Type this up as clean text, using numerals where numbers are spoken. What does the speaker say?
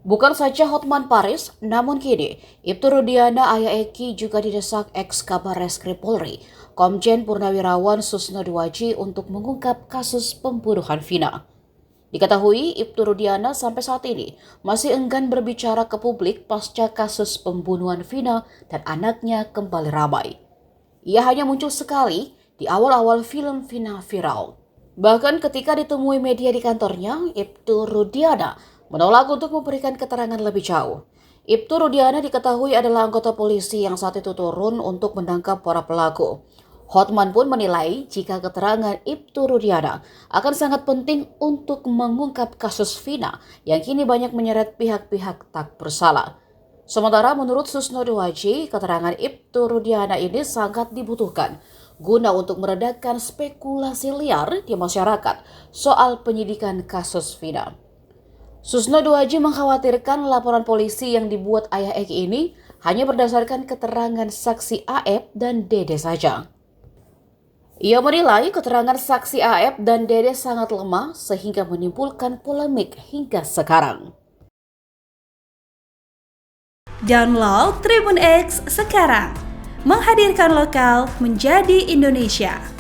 Bukan saja Hotman Paris, namun kini Ibtu Rudiana ayah Eki juga didesak ex-Kabar Reskrim Polri, Komjen Purnawirawan Susno Duwaji untuk mengungkap kasus pembunuhan Vina. Diketahui Ibtu Rudiana sampai saat ini masih enggan berbicara ke publik pasca kasus pembunuhan Vina dan anaknya kembali ramai. Ia hanya muncul sekali di awal-awal film Vina viral. Bahkan ketika ditemui media di kantornya, Ibtu Rudiana menolak untuk memberikan keterangan lebih jauh. Ibtu Rudiana diketahui adalah anggota polisi yang saat itu turun untuk menangkap para pelaku. Hotman pun menilai jika keterangan Ibtu Rudiana akan sangat penting untuk mengungkap kasus Vina yang kini banyak menyeret pihak-pihak tak bersalah. Sementara menurut Susno Duwaji, keterangan Ibtu Rudiana ini sangat dibutuhkan guna untuk meredakan spekulasi liar di masyarakat soal penyidikan kasus Vina. Susno Duwaji mengkhawatirkan laporan polisi yang dibuat ayah Eki ini hanya berdasarkan keterangan saksi AF dan Dede saja. Ia menilai keterangan saksi AF dan Dede sangat lemah sehingga menimbulkan polemik hingga sekarang. Download Tribun X sekarang, menghadirkan lokal menjadi Indonesia.